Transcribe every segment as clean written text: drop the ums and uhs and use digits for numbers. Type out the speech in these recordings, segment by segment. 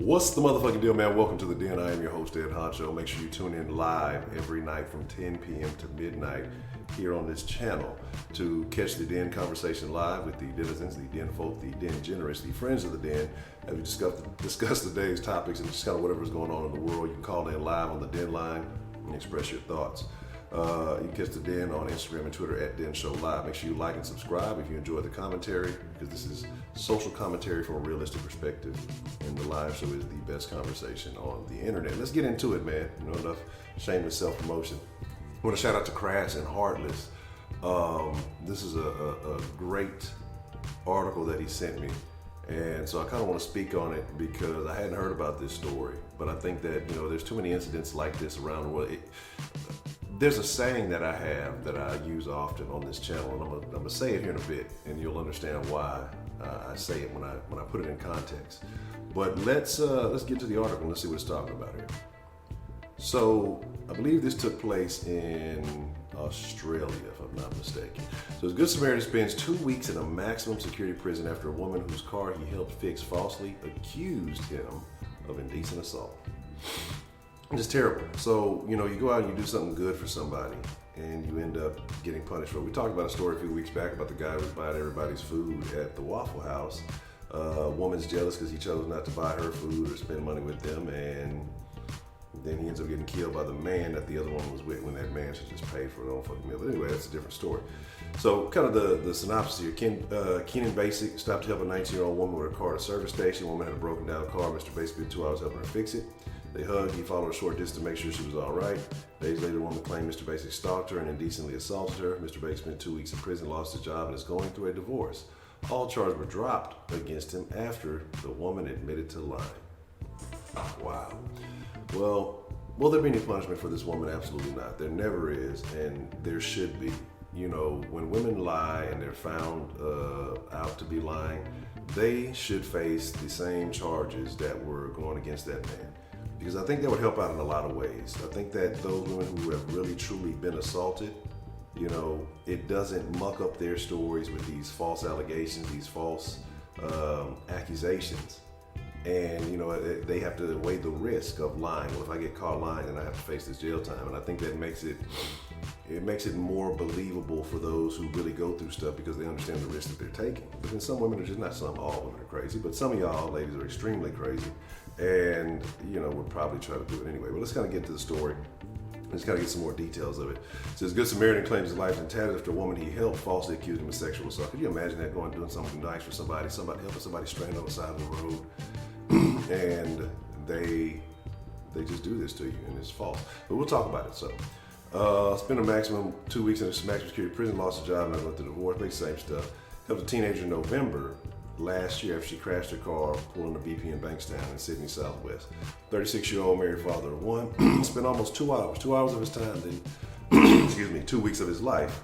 What's the motherfucking deal, man? Welcome to the Den. I am your host, Ed Honcho. Make sure you tune in live every night from 10 p.m. to midnight here on this channel to catch the Den conversation live with the denizens, the den folk, the den generous, the friends of the den, as we discuss the day's topics and just kind of whatever's going on in the world. You can call in live on the Den line and express your thoughts. You can catch the Den on Instagram and Twitter at Den Show Live. Make sure you like and subscribe if you enjoy the commentary, because this is social commentary from a realistic perspective, and the live show is the best conversation on the internet. Let's get into it, man. You know, enough shameless self-promotion. I want to shout out to Crass and Heartless. This is a great article that he sent me, and so I kind of want to speak on it because I hadn't heard about this story, but I think that, you know, there's too many incidents like this around the world. There's a saying that I have that I use often on this channel, and I'm gonna say it here in a bit, and you'll understand why I say it when I put it in context. But let's get to the article and let's see what it's talking about here. So I believe this took place in Australia, if I'm not mistaken. So this Good Samaritan spends 2 weeks in a maximum security prison after a woman whose car he helped fix falsely accused him of indecent assault. It's terrible. So, you know, you go out and you do something good for somebody and you end up getting punished for it. We talked about a story a few weeks back about the guy who was buying everybody's food at the Waffle House. A woman's jealous because he chose not to buy her food or spend money with them, and then he ends up getting killed by the man that the other one was with when that man should just pay for their own fucking meal. But anyway, that's a different story. So kind of the synopsis here. Kenan Basic stopped to help a 19-year-old woman with her car at a service station. The woman had a broken down car. Mr. Basic spent 2 hours helping her fix it. They hugged. He followed a short distance to make sure she was all right. Days later, the woman claimed Mr. Basic stalked her and indecently assaulted her. Mr. Basic spent 2 weeks in prison, lost his job, and is going through a divorce. All charges were dropped against him after the woman admitted to lying. Wow. Well, will there be any punishment for this woman? Absolutely not. There never is, and there should be. You know, when women lie and they're found out to be lying, they should face the same charges that were going against that man. Because I think that would help out in a lot of ways. I think that those women who have really truly been assaulted, you know, it doesn't muck up their stories with these false allegations, these false accusations. And, you know, they have to weigh the risk of lying. Well, if I get caught lying, then I have to face this jail time. And I think that makes it more believable for those who really go through stuff, because they understand the risk that they're taking. But then some women are just, not some, all women are crazy, but some of y'all ladies are extremely crazy, and, you know, would probably try to do it anyway. But let's kind of get into the story. Let's kind of get some more details of it. It says, Good Samaritan claims his life in tatters after a woman he helped falsely accused him of sexual assault. Could you imagine that, going and doing something nice for somebody helping somebody stranded on the side of the road, and they just do this to you, and it's false. But we'll talk about it. So, spent a maximum 2 weeks in a maximum security prison, lost her job, and went through divorce, the same stuff. Helped a teenager in November last year after she crashed her car pulling a BP in Bankstown in Sydney Southwest. 36-year-old married father of one, spent almost 2 hours of his time, then 2 weeks of his life,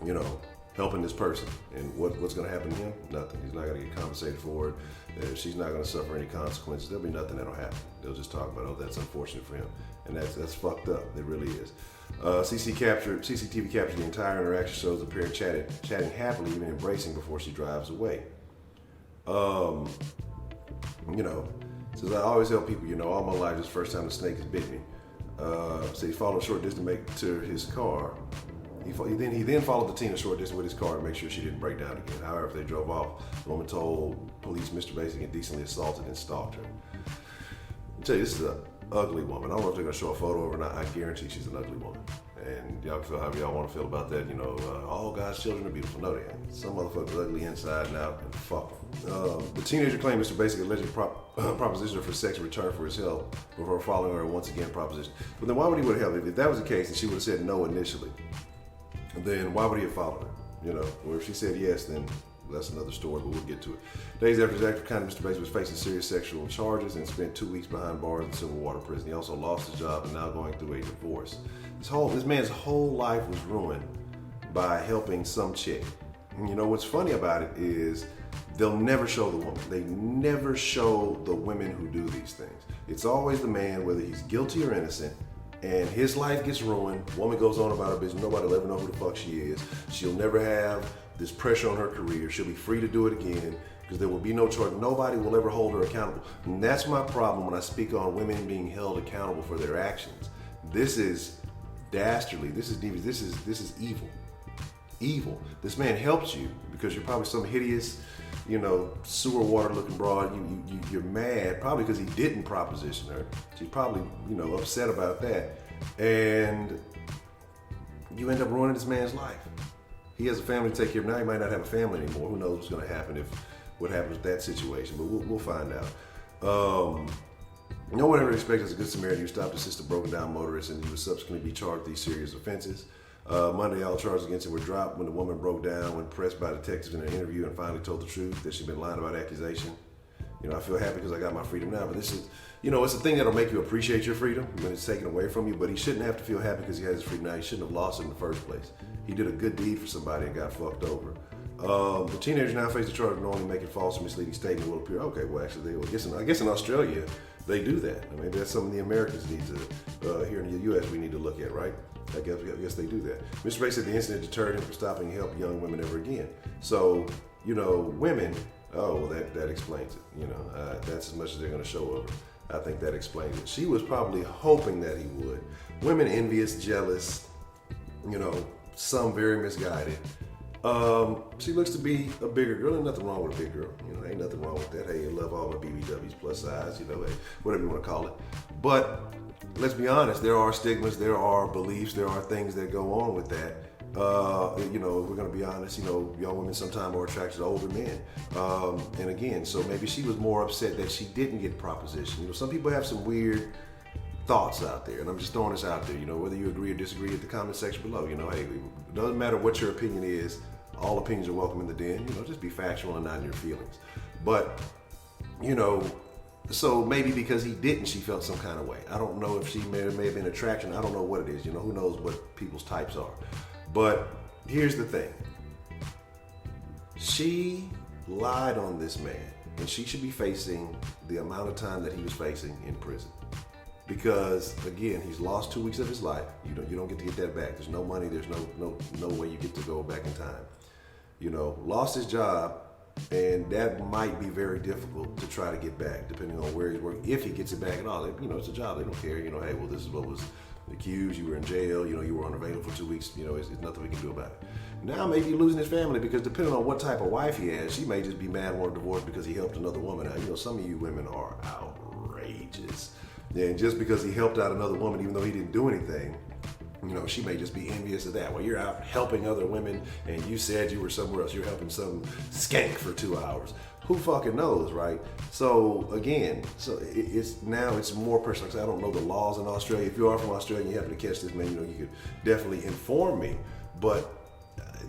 you know, helping this person. And what's going to happen to him? Nothing. He's not going to get compensated for it. She's not going to suffer any consequences. There'll be nothing that'll happen. They'll just talk about, oh, that's unfortunate for him. And that's fucked up. It really is. CCTV captured the entire interaction, shows the pair chatting happily, even embracing before she drives away. You know, says, I always tell people, you know, all my life, this is the first time the snake has bit me. So he followed a short distance to make to his car. He then followed the teen a short distance with his car to make sure she didn't break down again. However, they drove off. The woman told police Mr. Basic indecently assaulted and stalked her. I'll tell you, this is an ugly woman. I don't know if they're going to show a photo of her or not. I guarantee she's an ugly woman. And y'all can feel however y'all want to feel about that. You know, all God's children are beautiful. No, they ain't. Some motherfuckers ugly inside and out, and fuck them. The teenager claimed Mr. Basic allegedly propositioned her for sex in return for his help before following her once again proposition. But then why would he would help? If that was the case and she would have said no initially, then why would he have followed her? You know, or if she said yes, then that's another story, but we'll get to it. Days after his act of kindness, Mr. Basic was facing serious sexual charges and spent 2 weeks behind bars in Silverwater prison. He also lost his job and now going through a divorce. This man's whole life was ruined by helping some chick. And you know what's funny about it is they'll never show the woman. They never show the women who do these things. It's always the man, whether he's guilty or innocent, and his life gets ruined. Woman goes on about her business. Nobody will ever know who the fuck she is. She'll never have this pressure on her career. She'll be free to do it again. because there will be no charge. Nobody will ever hold her accountable. And that's my problem when I speak on women being held accountable for their actions. This is dastardly. This is devious. This is evil. Evil. This man helps you because you're probably some hideous, sewer water looking broad. You're mad probably because he didn't proposition her. She's probably, upset about that. And you end up ruining this man's life. He has a family to take care of. Now he might not have a family anymore. Who knows what's going to happen what happens with that situation, but we'll find out. No one ever expected as a Good Samaritan, you stopped to assist a broken down motorist, and he would subsequently be charged with these serious offenses. Monday, all charges against him were dropped when the woman broke down when pressed by detectives in an interview and finally told the truth that she'd been lying about accusation. I feel happy because I got my freedom now, but this is, it's a thing that'll make you appreciate your freedom when it's taken away from you, but he shouldn't have to feel happy because he has his freedom now. He shouldn't have lost it in the first place. He did a good deed for somebody and got fucked over. The teenager now faces the charge of knowingly making false or misleading statement will appear. Okay, well, actually, I guess in Australia, they do that. Maybe that's something the Americans need to, here in the U.S., we need to look at, right? I guess they do that. Mr. Ray said the incident deterred him from stopping to help young women ever again. So, women, that explains it. That's as much as they're going to show of her. I think that explains it. She was probably hoping that he would. Women envious, jealous, some very misguided. She looks to be a bigger girl. Ain't nothing wrong with a big girl. Ain't nothing wrong with that. Hey, I love all my BBWs plus size, hey, whatever you want to call it. But let's be honest, there are stigmas, there are beliefs, there are things that go on with that. If we're going to be honest, young women sometimes are attracted to older men. And again, so maybe she was more upset that she didn't get proposition. Some people have some weird thoughts out there, and I'm just throwing this out there, whether you agree or disagree at the comment section below. Hey, it doesn't matter what your opinion is, all opinions are welcome in the den. Just be factual and not in your feelings. But, so maybe because he didn't, she felt some kind of way. I don't know if she may have been attraction. I don't know what it is. Who knows what people's types are. But here's the thing. She lied on this man, and she should be facing the amount of time that he was facing in prison. Because again, he's lost 2 weeks of his life. You don't get to get that back. There's no money. There's no way you get to go back in time. Lost his job, and that might be very difficult to try to get back, depending on where he's working. If he gets it back at all, it's a job. They don't care. Hey, well, this is what was accused. You were in jail. You were unavailable for 2 weeks. It's nothing we can do about it. Now maybe losing his family because depending on what type of wife he has, she may just be mad and want a divorce because he helped another woman out. Some of you women are outrageous. And just because he helped out another woman, even though he didn't do anything, she may just be envious of that. Well, you're out helping other women, and you said you were somewhere else. You're helping some skank for 2 hours. Who fucking knows, right? So again, it's more personal. I don't know the laws in Australia. If you are from Australia and you happen to catch this, man, you could definitely inform me. But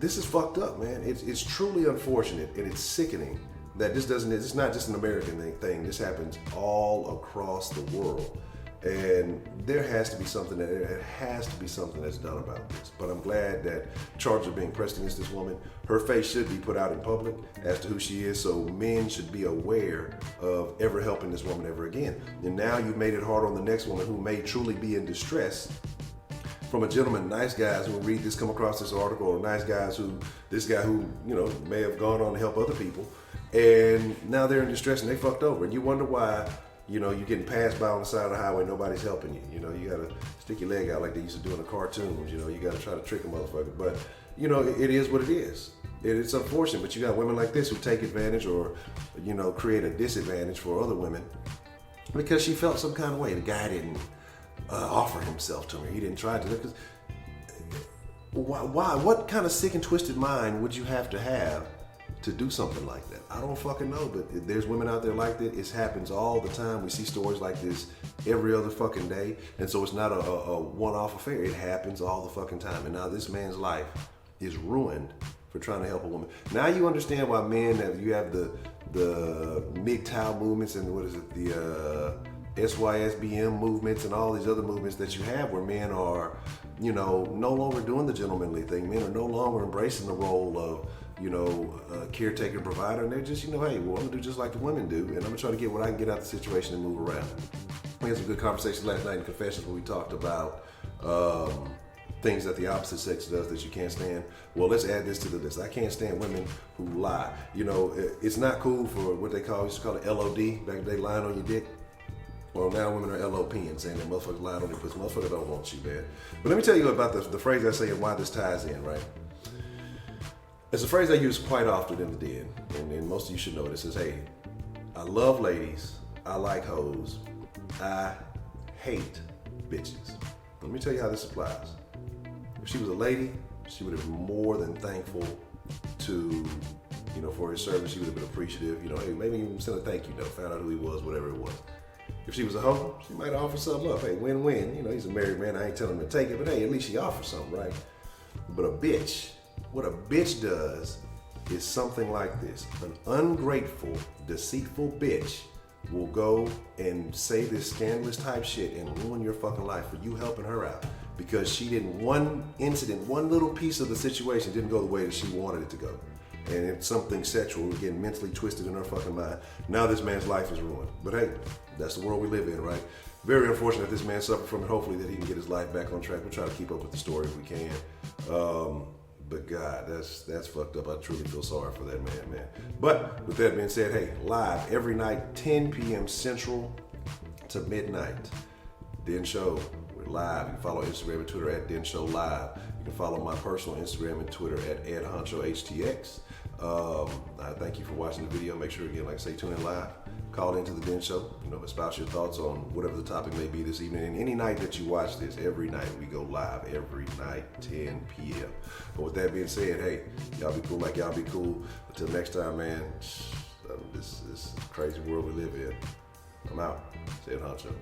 this is fucked up, man. It's truly unfortunate, and it's sickening that it's not just an American thing. This happens all across the world. And there has to be something that's done about this. But I'm glad that charges are being pressed against this woman. Her face should be put out in public as to who she is, so men should be aware of ever helping this woman ever again. And now you've made it hard on the next woman who may truly be in distress. From a gentleman, nice guys who read this, come across this article, or nice guys this guy who may have gone on to help other people, and now they're in distress and they fucked over, and you wonder why. You're getting passed by on the side of the highway, nobody's helping you. You gotta stick your leg out like they used to do in the cartoons. You gotta try to trick a motherfucker. But, it is what it is. It's unfortunate, but you got women like this who take advantage or, create a disadvantage for other women because she felt some kind of way. The guy didn't offer himself to her. He didn't try to. Why? What kind of sick and twisted mind would you have to do something like that? I don't fucking know, but there's women out there like that. It happens all the time. We see stories like this every other fucking day, and so it's not a one-off affair. It happens all the fucking time, and now this man's life is ruined for trying to help a woman. Now you understand why you have the MGTOW movements and the SYSBM movements and all these other movements that you have where men are, no longer doing the gentlemanly thing. Men are no longer embracing the role of caretaker and provider, and they're just, hey, well, I'm gonna do just like the women do, and I'm gonna try to get what I can get out of the situation and move around. We had some good conversations last night in Confessions where we talked about things that the opposite sex does that you can't stand. Well, let's add this to the list. I can't stand women who lie. You know, it's not cool for what they used to call it LOD, back in the day, lying on your dick. Well, now women are LOPing, saying that motherfuckers lied on their pussy. Motherfuckers don't want you, man. But let me tell you about the phrase I say and why this ties in, right? It's a phrase I use quite often in the den, and most of you should know it. It says, hey, I love ladies, I like hoes, I hate bitches. Let me tell you how this applies. If she was a lady, she would have been more than thankful to, for his service. She would have been appreciative. Hey, maybe even send a thank you note, found out who he was, whatever it was. If she was a hoe, she might offer something up. Hey, win-win. He's a married man. I ain't telling him to take it, but hey, at least she offers something, right? But a bitch, what a bitch does is something like this. An ungrateful, deceitful bitch will go and say this scandalous type shit and ruin your fucking life for you helping her out because she didn't, one little piece of the situation didn't go the way that she wanted it to go. And it's something sexual, getting mentally twisted in her fucking mind. Now this man's life is ruined. But hey, that's the world we live in, right? Very unfortunate that this man suffered from it. Hopefully that he can get his life back on track. We'll try to keep up with the story if we can. But God, that's fucked up. I truly feel sorry for that man. But with that being said, hey, live every night, 10 p.m. Central to midnight. Den Show, we're live. You can follow Instagram and Twitter at Den Show Live. You can follow my personal Instagram and Twitter at @HonchoHTX. I thank you for watching the video. Make sure, again, like I say, tune in live. Call into the Den Show. Espouse your thoughts on whatever the topic may be this evening. And any night that you watch this, every night we go live. Every night, 10 p.m. But with that being said, hey, y'all be cool like y'all be cool. Until next time, man, this crazy world we live in. I'm out. Said Honcho.